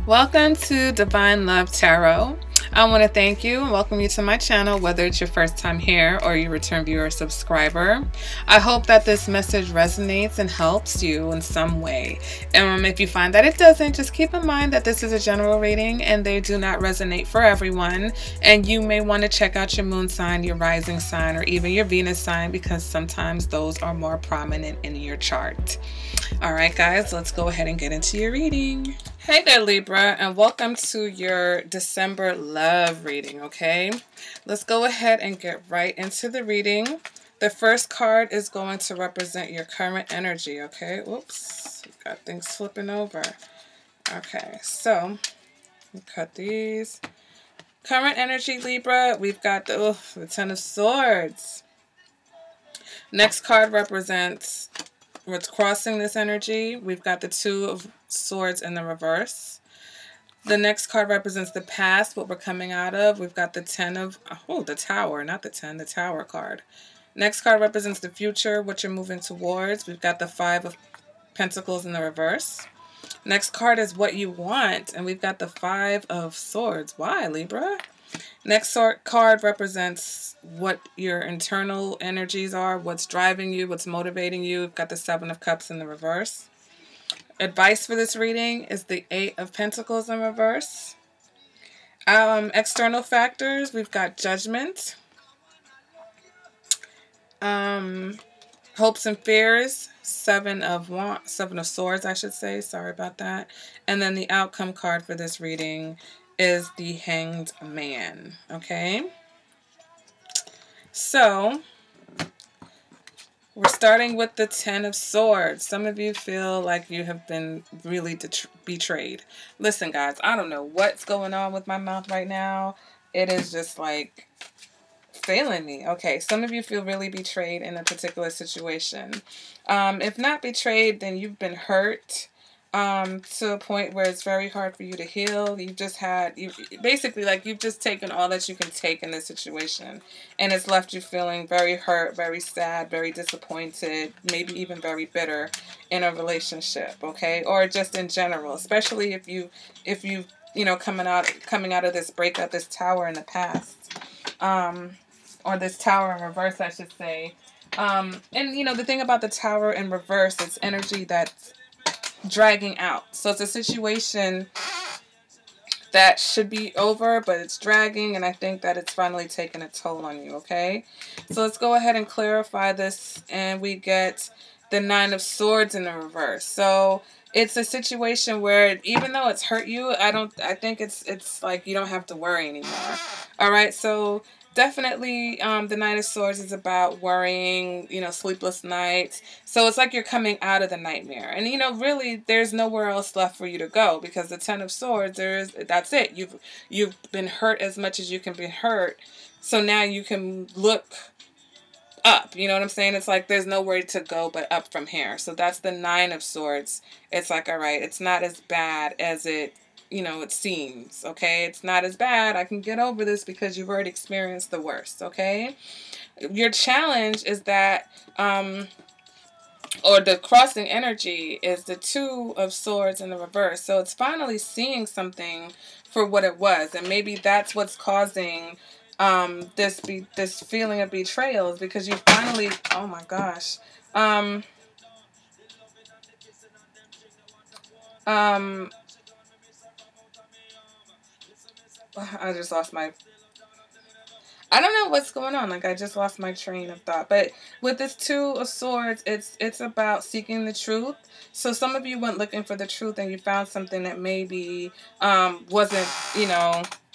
Welcome to Divine Love Tarot. I want to thank you and welcome you to my channel, whether it's your first time here or you return viewer or subscriber. I hope that this message resonates and helps you in some way. If you find that it doesn't, just keep in mind that this is a general reading and they do not resonate for everyone. And you may want to check out your moon sign, your rising sign, or even your Venus sign, because sometimes those are more prominent in your chart. All right, guys, let's go ahead and get into your reading. Hey there, Libra, and welcome to your December love reading, okay? Let's go ahead and get right into the reading. The first card is going to represent your current energy, okay? Whoops, got things flipping over. Okay, so cut these. Current energy, Libra, we've got the Ten of Swords. Next card represents what's crossing this energy. We've got the Two of Swords in the reverse. The next card represents the past, what we're coming out of. We've got the the Tower, not the 10, the Tower card. Next card represents the future, what you're moving towards. We've got the Five of Pentacles in the reverse. Next card is what you want, and we've got the Five of Swords. Why, Libra? Next card represents what your internal energies are, what's driving you, what's motivating you. We've got the Seven of Cups in the reverse. Advice for this reading is the Eight of Pentacles in reverse. External factors, we've got Judgment. Hopes and fears, Seven of Swords, I should say. Sorry about that. And then the outcome card for this reading is the Hanged Man. Okay? So we're starting with the Ten of Swords. Some of you feel like you have been really betrayed. Listen, guys, I don't know what's going on with my mouth right now. It is just like failing me. Okay, some of you feel really betrayed in a particular situation. If not betrayed, then you've been hurt to a point where it's very hard for you to heal. You've just basically, like, you've just taken all that you can take in this situation, and it's left you feeling very hurt, very sad, very disappointed, maybe even very bitter in a relationship, okay? Or just in general, especially if you coming out of this breakup, this Tower in the past, or this Tower in reverse, I should say. And the thing about the Tower in reverse, it's energy that's dragging out. So it's a situation that should be over, but it's dragging, and I think that it's finally taken a toll on you, okay? So let's go ahead and clarify this, and we get the Nine of Swords in the reverse. So it's a situation where even though it's hurt you, I think it's like you don't have to worry anymore. All right, so definitely, the Nine of Swords is about worrying, sleepless nights. So it's like you're coming out of the nightmare. And, really, there's nowhere else left for you to go, because the Ten of Swords, that's it. You've been hurt as much as you can be hurt. So now you can look up. You know what I'm saying? It's like there's nowhere to go but up from here. So that's the Nine of Swords. It's like, all right, it's not as bad as it seems, okay? It's not as bad. I can get over this because you've already experienced the worst, okay? Your challenge is that, or the crossing energy is the Two of Swords in the reverse. So it's finally seeing something for what it was, and maybe that's what's causing this feeling of betrayal, is because you finally, oh my gosh, I just lost I don't know what's going on. Like, I just lost my train of thought. But with this Two of Swords, it's about seeking the truth. So some of you went looking for the truth, and you found something that maybe wasn't,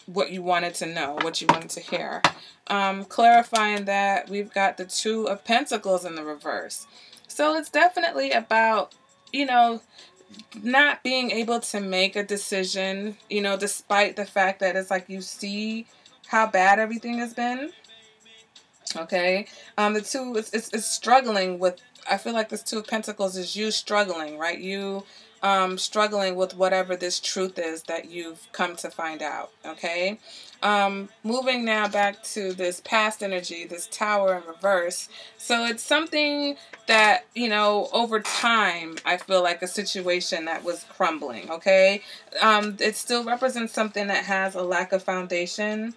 what you wanted to know, what you wanted to hear. Clarifying that, we've got the Two of Pentacles in the reverse. So it's definitely about, not being able to make a decision, despite the fact that it's like you see how bad everything has been. Okay. The two, it's struggling with, I feel like this Two of Pentacles is you struggling, right? You struggling with whatever this truth is that you've come to find out, okay? Moving now back to this past energy, this Tower in reverse. So it's something that, you know, over time, I feel like a situation that was crumbling, okay? It still represents something that has a lack of foundation,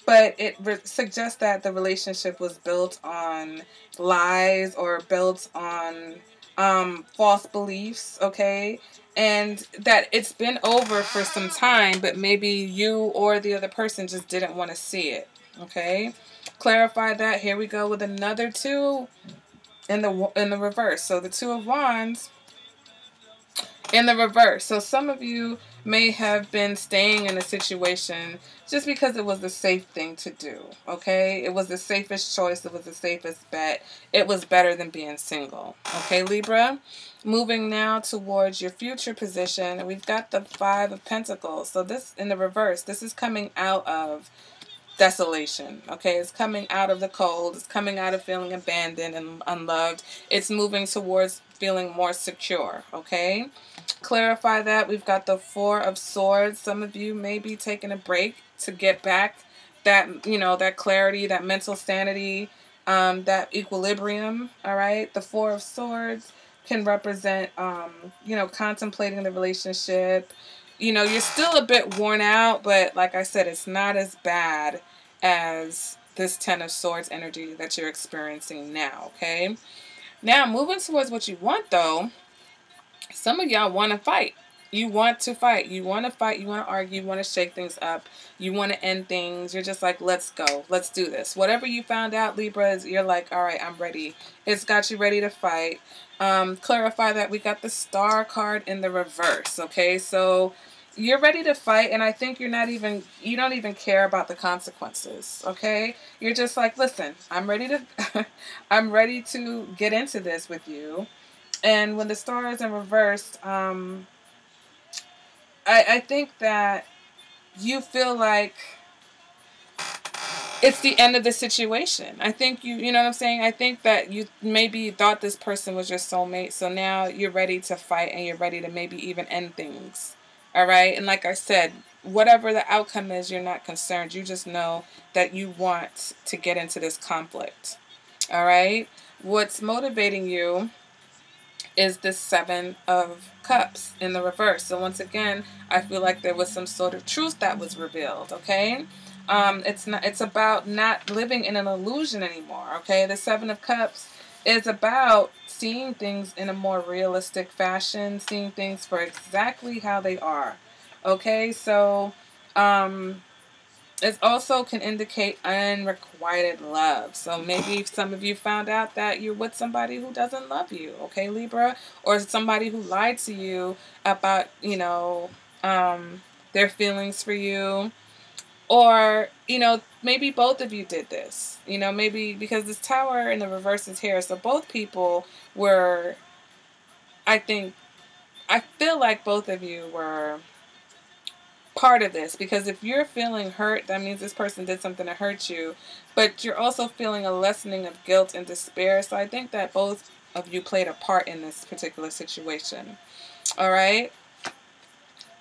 but it suggests that the relationship was built on lies or built on false beliefs, okay? And that it's been over for some time, but maybe you or the other person just didn't want to see it, okay? Clarify that. Here we go with another 2 in the reverse. So the 2 of Wands in the reverse. So some of you may have been staying in a situation just because it was the safe thing to do, okay? It was the safest choice. It was the safest bet. It was better than being single, okay, Libra? Moving now towards your future position, and we've got the 5 of Pentacles. So this, in the reverse, this is coming out of desolation, okay? It's coming out of the cold. It's coming out of feeling abandoned and unloved. It's moving towards feeling more secure, okay? Clarify that. We've got the 4 of Swords. Some of you may be taking a break to get back that, you know, that clarity, that mental sanity, that equilibrium, all right? The 4 of Swords can represent, you know, contemplating the relationship. You know, you're still a bit worn out, but like I said, it's not as bad as this 10 of Swords energy that you're experiencing now, okay? Now, moving towards what you want, though, some of y'all want to fight. You want to fight. You want to fight. You want to argue. You want to shake things up. You want to end things. You're just like, let's go. Let's do this. Whatever you found out, Libras, you're like, all right, I'm ready. It's got you ready to fight. Clarify that we got the Star card in the reverse, okay? So you're ready to fight, and I think you don't even care about the consequences, okay? You're just like, listen, I'm ready to, I'm ready to get into this with you. And when the Star is in reverse, I think that you feel like it's the end of the situation. I think you know what I'm saying? I think that you maybe thought this person was your soulmate, so now you're ready to fight and you're ready to maybe even end things. All right? And like I said, whatever the outcome is, you're not concerned. You just know that you want to get into this conflict. All right? What's motivating you is the 7 of Cups in the reverse. So once again, I feel like there was some sort of truth that was revealed, okay? It's about not living in an illusion anymore, okay? The 7 of Cups is about seeing things in a more realistic fashion, seeing things for exactly how they are, okay? So, it also can indicate unrequited love. So maybe some of you found out that you're with somebody who doesn't love you, okay, Libra? Or somebody who lied to you about, you know, their feelings for you. Or, you know, maybe both of you did this. You know, maybe because this Tower in the reverse is here. So both people were, I feel like both of you were part of this, because if you're feeling hurt, that means this person did something to hurt you, but you're also feeling a lessening of guilt and despair. So I think that both of you played a part in this particular situation. All right.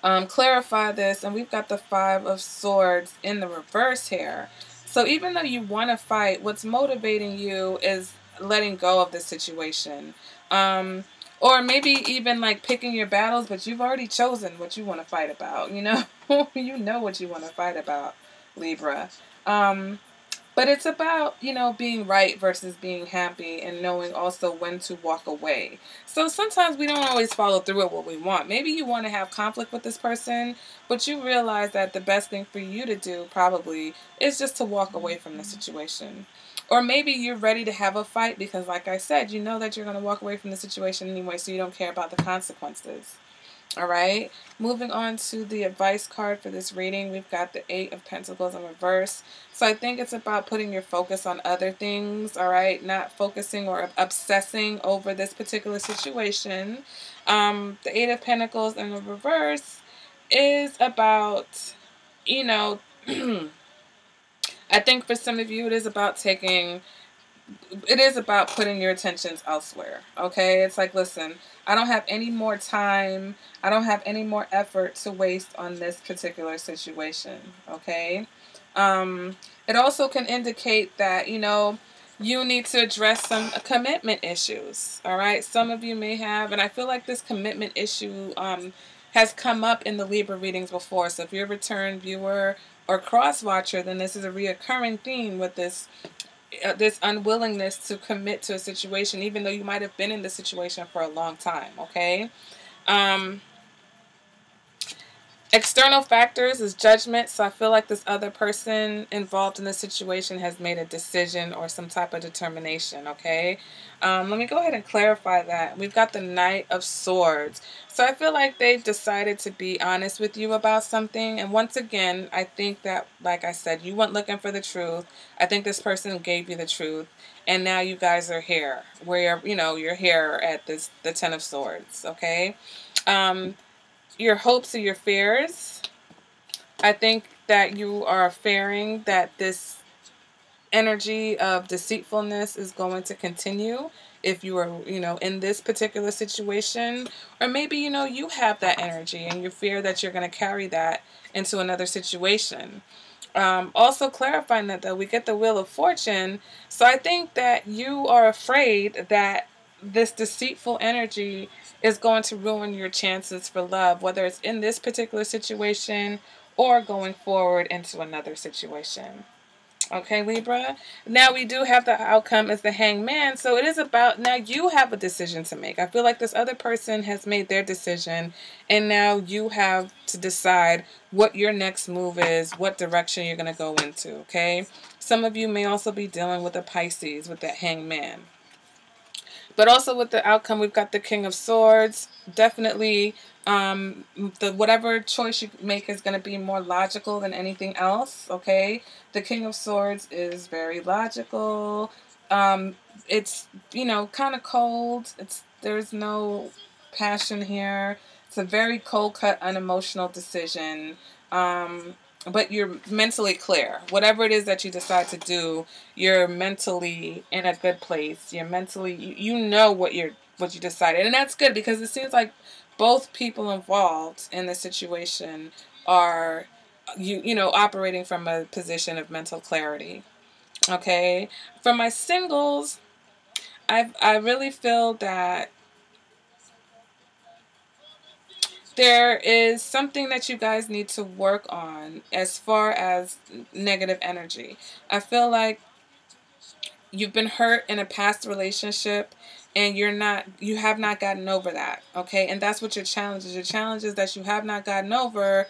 Clarify this, and we've got the 5 of Swords in the reverse here. So even though you want to fight, what's motivating you is letting go of the situation. Or maybe even like picking your battles, but you've already chosen what you want to fight about, you know? You know what you want to fight about, Libra. But it's about, you know, being right versus being happy, and knowing also when to walk away. So sometimes we don't always follow through with what we want. Maybe you want to have conflict with this person, but you realize that the best thing for you to do probably is just to walk away from the situation. Or maybe you're ready to have a fight because, like I said, you know that you're going to walk away from the situation anyway, so you don't care about the consequences. All right. Moving on to the advice card for this reading, we've got the 8 of Pentacles in reverse. So I think it's about putting your focus on other things, all right? Not focusing or obsessing over this particular situation. The 8 of Pentacles in the reverse is about, you know, I think for some of you it is about taking it is about putting your attentions elsewhere, okay? It's like, listen, I don't have any more time. I don't have any more effort to waste on this particular situation, okay? It also can indicate that, you know, you need to address some commitment issues, all right? Some of you may have, and I feel like this commitment issue has come up in the Libra readings before. So if you're a return viewer or cross-watcher, then this is a reoccurring theme with this unwillingness to commit to a situation, even though you might have been in the situation for a long time, okay? External factors is judgment. So I feel like this other person involved in the situation has made a decision or some type of determination, okay? Let me go ahead and clarify that. We've got the Knight of Swords. So I feel like they've decided to be honest with you about something. And once again, I think that, like I said, you weren't looking for the truth. I think this person gave you the truth. And now you guys are here. Where, you know, you're here at the Ten of Swords, okay? Your hopes or your fears. I think that you are fearing that this energy of deceitfulness is going to continue if you are, you know, in this particular situation. Or maybe, you know, you have that energy and you fear that you're going to carry that into another situation. Also clarifying that, though, we get the Wheel of Fortune. So I think that you are afraid that this deceitful energy is going to ruin your chances for love, whether it's in this particular situation or going forward into another situation. Okay, Libra. Now we do have the outcome as the Hangman. So it is about, now you have a decision to make. I feel like this other person has made their decision, and now you have to decide what your next move is, what direction you're going to go into, okay? Some of you may also be dealing with a Pisces with that Hangman. But also with the outcome, we've got the King of Swords. Definitely, whatever choice you make is going to be more logical than anything else, okay? The King of Swords is very logical. It's, you know, kind of cold. There's no passion here. It's a very cold-cut, unemotional decision. But you're mentally clear. Whatever it is that you decide to do, you're mentally in a good place. You're mentally, you know what you decided, and that's good because it seems like both people involved in the situation are you know, operating from a position of mental clarity. Okay, for my singles, I really feel that there is something that you guys need to work on as far as negative energy. I feel like you've been hurt in a past relationship and you have not gotten over that, okay? And that's what your challenge is. Your challenge is that you have not gotten over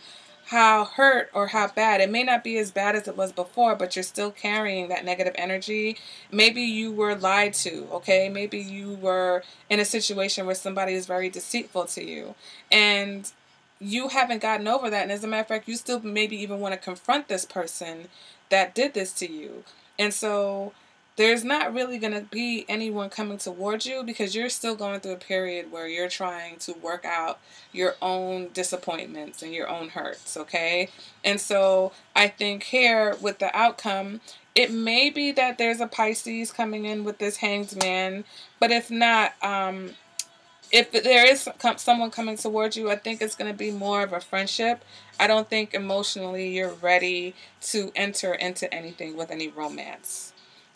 how hurt or how bad. It may not be as bad as it was before, but you're still carrying that negative energy. Maybe you were lied to, okay? Maybe you were in a situation where somebody is very deceitful to you, and you haven't gotten over that. And as a matter of fact, you still maybe even want to confront this person that did this to you. And so there's not really going to be anyone coming towards you because you're still going through a period where you're trying to work out your own disappointments and your own hurts, okay? And so I think here with the outcome, it may be that there's a Pisces coming in with this Hanged Man, but if not, if there is someone coming towards you, I think it's going to be more of a friendship. I don't think emotionally you're ready to enter into anything with any romance.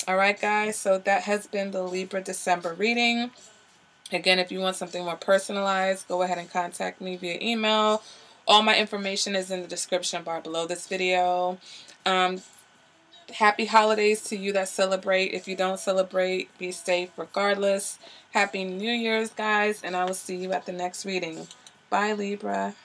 All right, guys, so that has been the Libra December reading. Again, if you want something more personalized, go ahead and contact me via email. All my information is in the description bar below this video. Happy holidays to you that celebrate. If you don't celebrate, be safe regardless. Happy New Year's, guys, and I will see you at the next reading. Bye, Libra.